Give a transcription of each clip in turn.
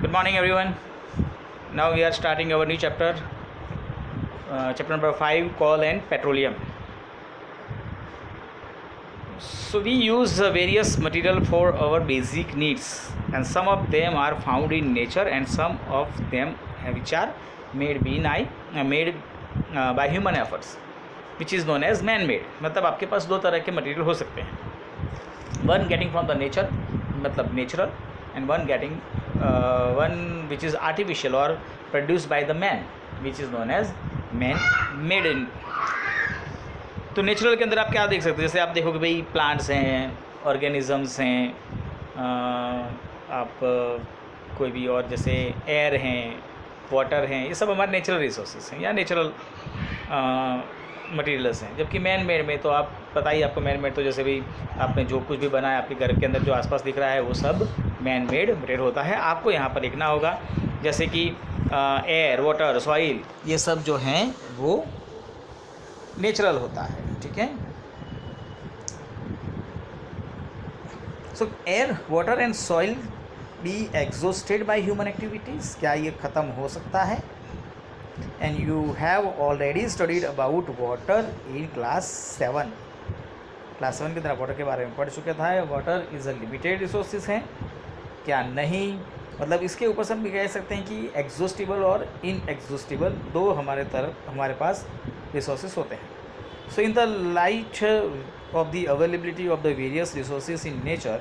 Good morning, everyone. Now we are starting our new chapter, chapter number 5, coal and petroleum. So we use various material for our basic needs, and some of them are found in nature, and some of them which are made by human efforts, which is known as man-made. मतलब आपके पास दो तरह के material हो सकते हैं, one getting from the nature मतलब natural, and one which is artificial or produced by the man, which is known as man-made. in तो नेचुरल के अंदर आप क्या देख सकते हैं, जैसे आप देखोगे भाई प्लांट्स हैं, ऑर्गेनिजम्स हैं, आप कोई भी और जैसे एयर हैं, वाटर हैं, ये सब हमारे नेचुरल रिसोर्सेज हैं या नेचुरल मटेरियल्स हैं. जबकि मैन मेड में तो आप पता ही आपको, मैन मेड तो जैसे भी आपने जो कुछ भी बनाया आपके घर के अंदर जो आसपास दिख रहा है वो सब मैन मेड मटेरियल होता है. आपको यहाँ पर लिखना होगा जैसे कि एयर, वाटर, सॉइल, ये सब जो हैं वो नेचुरल होता है. ठीक है. So air, water and soil be exhausted by human activities. क्या ये ख़त्म हो सकता है? And you have already studied about water in class 7. Class 7 की तरह वाटर के बारे में पढ़ चुके था. Water is a limited resources हैं. क्या नहीं, मतलब इसके ऊपर से हम भी कह सकते हैं कि एग्जॉस्टिबल और इनएग्जॉस्टिबल दो हमारे पास रिसोर्सेज होते हैं. So in the light of the availability of the various resources in nature,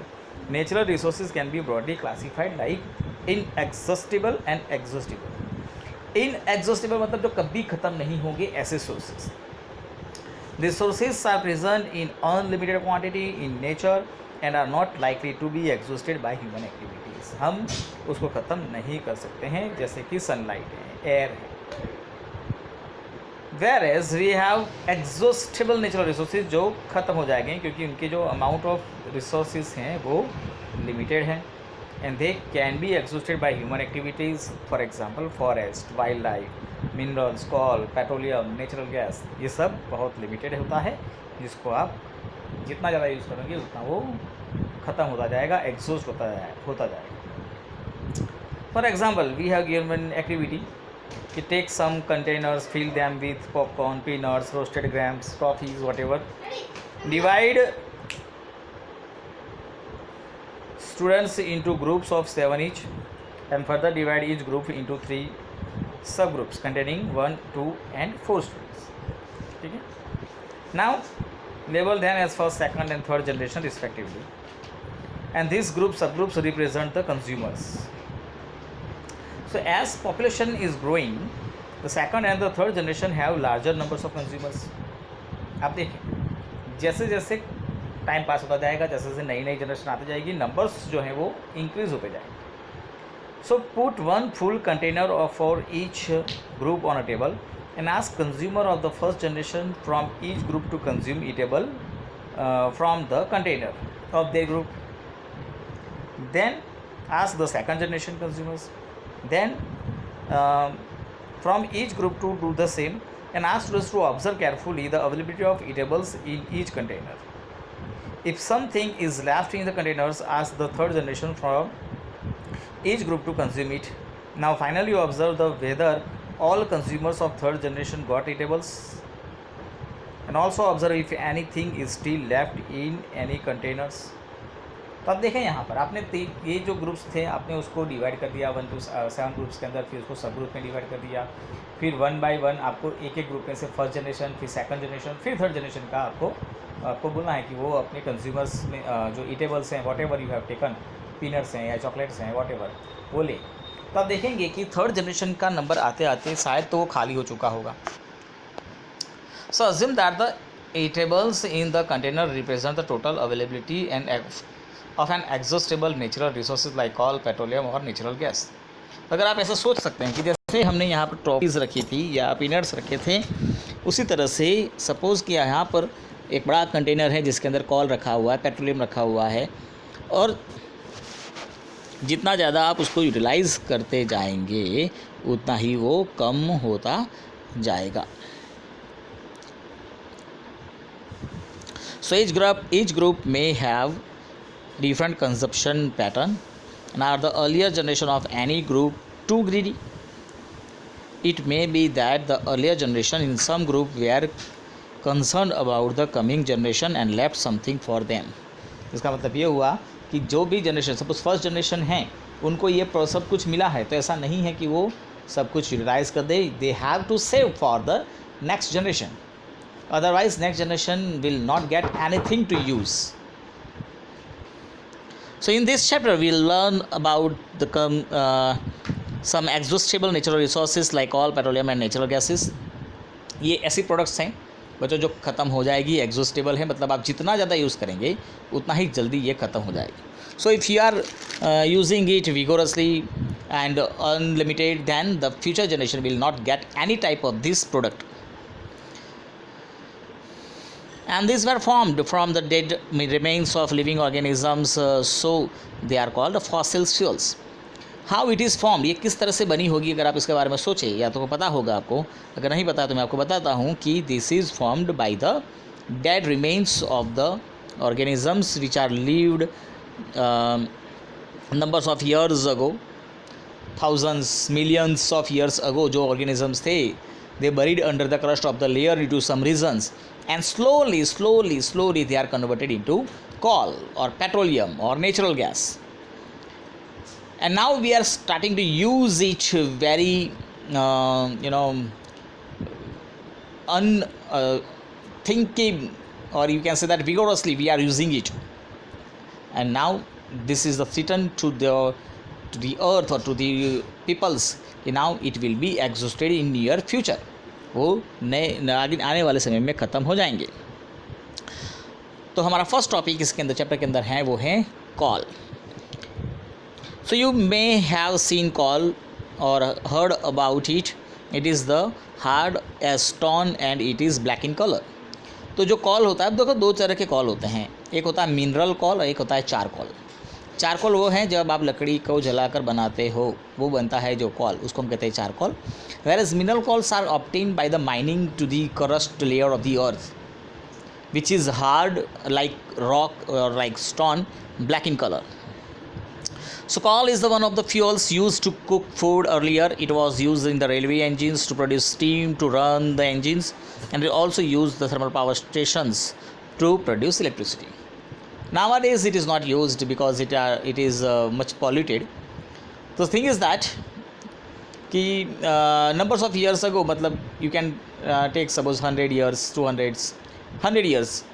natural resources can be broadly classified like inexhaustible and exhaustible. Inexhaustible मतलब जो कभी ख़त्म नहीं होंगे ऐसे sources. Resources are present in unlimited quantity in nature and are not likely to be exhausted by human activities. हम उसको ख़त्म नहीं कर सकते हैं, जैसे कि सनलाइट है, एयर है. Whereas we have exhaustible natural resources जो ख़त्म हो जाएंगे क्योंकि उनके जो अमाउंट ऑफ रिसोर्सेज हैं वो लिमिटेड हैं, and they can be exhausted by human activities. For example forest, wild life, minerals, coal, petroleum, natural gas, ये सब बहुत लिमिटेड होता है, जिसको आप जितना ज़्यादा यूज़ करोगे उतना वो ख़त्म होता जाएगा, एग्जॉस्ट होता जाएगा. For example we have given activity. You take some containers, fill them with popcorn, peanuts, roasted grams, toffees, whatever. Divide students into groups of 7 each, and further divide each group into 3 subgroups containing 1, 2, and 4 students. ठीक है. Now label them as first, second, and third generation respectively, and these subgroups represent the consumers. So as population is growing, the second and the third generation have larger numbers of consumers. आप देखें जैसे जैसे time pass होता जाएगा, जैसे जैसे नई नई जनरेशन आती जाएगी, नंबर्स जो हैं वो इंक्रीज होते जाएंगे. So put one full container for each group on a table and ask consumer of the first generation from each group to consume eatable from the container of their group. Then ask the second generation consumers. Then from each group to do the same and ask students to observe carefully the availability of eatables in each container. If something is left in the containers, ask the third generation from each group to consume it. Now finally observe whether all consumers of third generation got eatables, and also observe if anything is still left in any containers. तो आप देखें यहाँ पर आपने ये जो groups थे आपने उसको डिवाइड कर दिया 1 to 7 ग्रुप्स के अंदर, फिर उसको सब ग्रुप में डिवाइड कर दिया, फिर 1 by 1 आपको एक एक ग्रुप में से फर्स्ट जनरेशन, फिर सेकंड जनरेशन, फिर थर्ड जनरेशन का आपको बोलना है कि वो अपने कंज्यूमर्स में जो ईटेबल्स हैं, whatever you have taken, peanuts हैं या चॉकलेट्स हैं, व्हाटएवर वो ले. तो आप देखेंगे कि थर्ड जनरेशन का नंबर आते आते शायद तो वो खाली हो चुका होगा. So assume that the eatables in the container represent the total availability and of an exhaustible natural resources like coal, petroleum और natural gas. अगर आप ऐसा सोच सकते हैं कि जैसे हमने यहाँ पर टॉफीज़ रखी थी या पीनट्स रखे थे, उसी तरह से सपोज़ कि यहाँ पर एक बड़ा कंटेनर है जिसके अंदर कोल रखा हुआ है, पेट्रोलियम रखा हुआ है, और जितना ज़्यादा आप उसको यूटिलाइज़ करते जाएंगे उतना ही वो कम होता जाएगा. So each group may have different consumption pattern And are the earlier generation of any group too greedy? It may be that the earlier generation in some group were concerned about the coming generation and left something for them. इसका मतलब ये हुआ कि जो भी generation, suppose first generation है, उनको ये सब कुछ मिला है, तो ऐसा नहीं है कि वो सब कुछ यूटिलाइज कर दे. They have to save for the next generation, otherwise next generation will not get anything to use. So in this chapter we will learn about some exhaustible natural resources like oil, petroleum and natural gases. ये ऐसी products हैं बच्चों जो ख़त्म हो जाएगी, exhaustible है, मतलब आप जितना ज़्यादा यूज़ करेंगे उतना ही जल्दी ये ख़त्म हो जाएगी. So if you are using it vigorously and unlimited, then the future generation will not get any type of this product. And these were formed from the dead remains of living organisms, so they are called fossil fuels. How it is formed, ये किस तरह से बनी होगी, अगर आप इसके बारे में सोचें या तो पता होगा आपको, अगर नहीं पता तो मैं आपको बताता हूँ कि this is formed by the dead remains of the organisms which are lived numbers of years ago, thousands millions of years ago जो ऑर्गेनिजम्स थे, they buried under the crust of the layer due to some reasons, and slowly they are converted into coal or petroleum or natural gas. And now we are starting to use it very unthinking, or you can say that vigorously we are using it. And now this is the threat to the earth or to the peoples. Now it will be exhausted in near future. वो नए आने वाले समय में ख़त्म हो जाएंगे. तो हमारा फर्स्ट टॉपिक इसके अंदर, चैप्टर के अंदर है, वो है coal. So you may have seen coal or heard about it. It is the hard as stone and it is black in colour. तो जो कॉल होता है, देखो दो तरह के कॉल होते हैं, एक होता है मिनरल कॉल और एक होता है चारकोल. चारकोल वो है जब आप लकड़ी को जलाकर बनाते हो, वो बनता है जो कॉल, उसको हम कहते हैं charcoal. Whereas mineral coals are obtained by the mining to the crust layer of the earth, which is hard like rock or like stone, black in color. So coal is the one of the fuels used to cook food. Earlier it was used in the railway engines to produce steam to run the engines, and it also used the thermal power stations to produce electricity. Nowadays it is not used because it is much polluted. The thing is that कि numbers of years ago, मतलब you can take suppose 100 years, 100 years,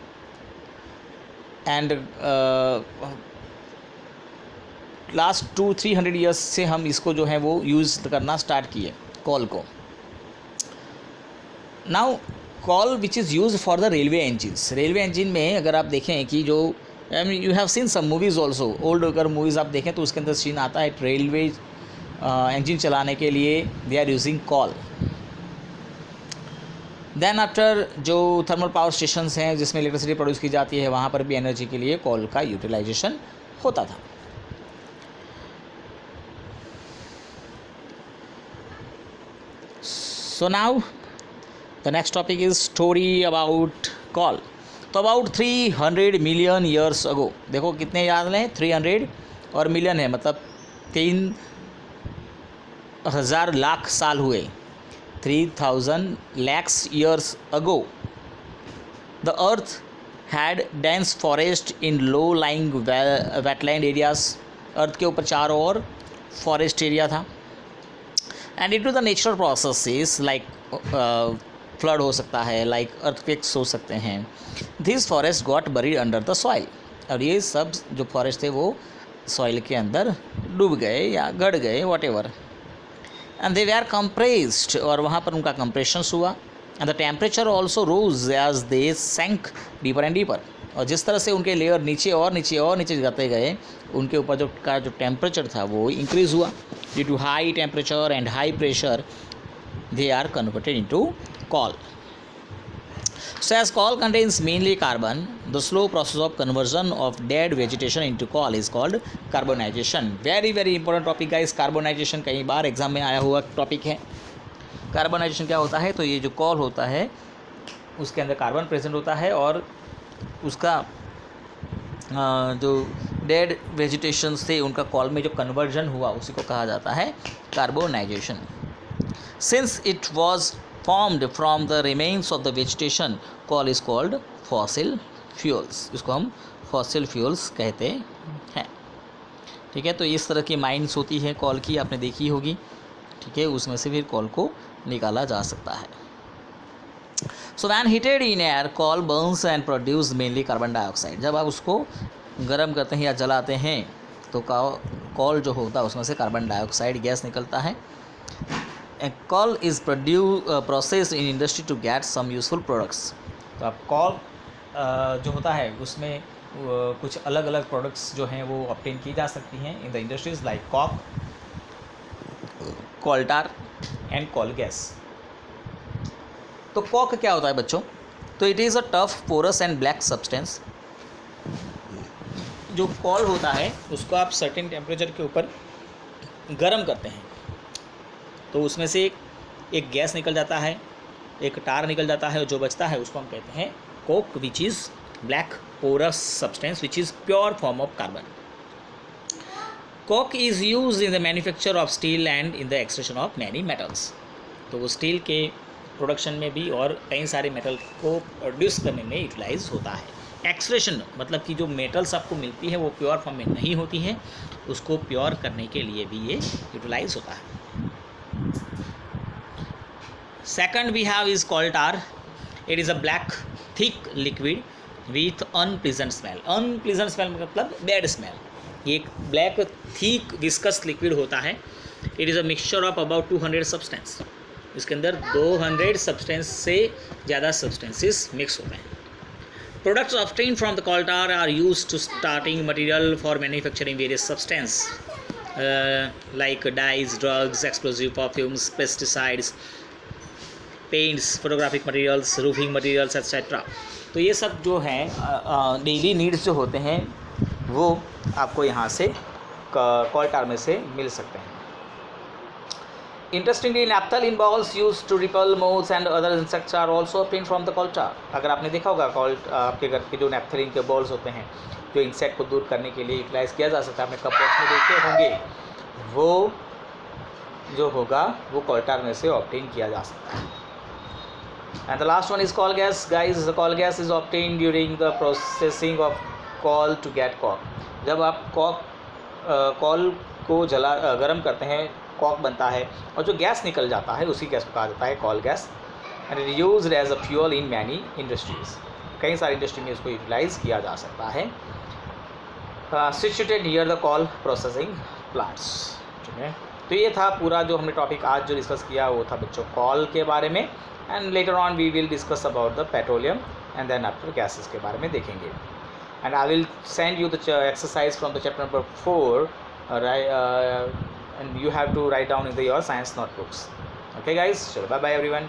and last 200-300 years से हम इसको जो है वो use करना start किए कॉल को. Now coal which is use for the railway engines. Railway engine में अगर आप देखें कि जो you have seen some movies also, old अगर मूवीज़ आप देखें तो उसके अंदर सीन आता है रेलवे इंजन चलाने के लिए they are using coal. Then after जो थर्मल पावर स्टेशंस हैं जिसमें इलेक्ट्रिसिटी प्रोड्यूस की जाती है, वहाँ पर भी एनर्जी के लिए कॉल का यूटिलाइजेशन होता था. So now the next topic is story about call. तो अबाउट 300 मिलियन ईयर्स अगो, देखो कितने याद लें, 300 और मिलियन है मतलब 3000 लाख साल हुए, 3000 lakhs years ago. The earth had dense forest in low-lying wetland areas. अर्थ के ऊपर चारों ओर फॉरेस्ट एरिया था. And it to the natural processes like flood हो सकता है, लाइक अर्थक्वेक्स हो सकते हैं. This forest got buried under the soil. और ये सब जो फॉरेस्ट थे वो सॉइल के अंदर डूब गए या गड़ गए, वॉट एवर. एंड दे वे आर कंप्रेस्ड, और वहाँ पर उनका कंप्रेशंस हुआ. And the temperature also rose as they sank deeper and deeper. और जिस तरह से उनके लेयर नीचे और नीचे और नीचे जाते गए, उनके ऊपर जो टेम्परेचर था वो इंक्रीज़ हुआ. Due to high temperature and high pressure they are converted into coal. So as coal contains mainly carbon, the slow process of conversion of dead vegetation into coal is called carbonization. Very very important topic guys. Carbonization कई बार exam में आया हुआ topic है. Carbonisation क्या होता है, तो ये जो कॉल होता है उसके अंदर कार्बन प्रेजेंट होता है और उसका जो डेड वेजिटेशंस थे उनका कॉल में जो कन्वर्जन हुआ उसी को कहा जाता है carbonisation. Since it was formed from the remains of the vegetation, call is called fossil fuels. इसको हम फॉसिल फ्यूल्स कहते हैं. ठीक है, तो इस तरह की माइंस होती है कॉल की, आपने देखी होगी. ठीक है, उसमें से फिर कॉल को निकाला जा सकता है. So when heated in air, call Burns and produce mainly carbon dioxide. जब आप उसको गर्म करते हैं या जलाते हैं तो कॉल जो होता है उसमें से कार्बन डाइऑक्साइड गैस निकलता है. Coal is processed in industry to get some useful products. तो अब कॉल जो होता है उसमें कुछ अलग अलग प्रोडक्ट्स जो हैं वो ऑब्टेन की जा सकती हैं in the industries like coke, coal tar and coal gas. तो कॉक क्या होता है बच्चों? तो it is a tough porous and black substance. जो कॉल होता है उसको आप सर्टेन टेम्परेचर के ऊपर गर्म करते हैं तो उसमें से एक गैस निकल जाता है, एक टार निकल जाता है, और जो बचता है उसको हम कहते हैं coke, which is black porous substance which is pure form of carbon. Coke is use in the manufacture of steel and in the extraction of many metals. तो वो स्टील के प्रोडक्शन में भी और कई सारे मेटल को प्रोड्यूस करने में यूटिलाइज होता है. एक्सट्रैक्शन मतलब कि जो मेटल्स आपको मिलती है वो प्योर फॉर्म में नहीं होती है, उसको प्योर करने के लिए भी ये यूटिलाइज होता है. Second we have is coal tar. It is a black thick liquid with unpleasant smell. Unpleasant smell मतलब bad smell. ये एक black thick viscous liquid होता है. It is a mixture of about 200 substance. इसके अंदर 200 substance से ज़्यादा substances mix होते हैं. Products obtained from the coal tar are used to starting material for manufacturing various substance like dyes, drugs, explosive perfumes, pesticides, paints, photographic materials, roofing materials etcetera. तो ये सब जो हैं डेली नीड्स जो होते हैं वो आपको यहाँ से कॉल टार में से मिल सकते हैं. Interestingly naphthalene balls use to repel moths and other insects are also obtained from the coal tar. अगर आपने देखा होगा आपके घर के जो नैप्थलीन के बॉल्स होते हैं जो इंसेक्ट को दूर करने के लिए यूटिलाइज किया जा सकता है, आपने कपबोर्ड्स में देखे होंगे, वो जो होगा वो कॉल टार में से ऑब्टेन किया जा सकता है. And the last one is coal gas. Guys, the coal gas is obtained during the processing of coal to get coke. जब आप कॉल को गर्म करते हैं कॉक बनता है और जो गैस निकल जाता है उसी गैस को कहा जाता है coal gas. And it used as a fuel in many industries. कई सारी इंडस्ट्री में इसको यूटिलाइज किया जा सकता है. Situated near the call processing plants. ठीक है, तो ये था पूरा जो हमने टॉपिक आज जो डिस्कस किया वो था बच्चों कॉल के बारे में. And later on we will discuss about the petroleum and then after gases के बारे में देखेंगे. And I will send you the exercise from the chapter number 4 and you have to write down in the your science notebooks. Okay guys, चलो bye bye everyone.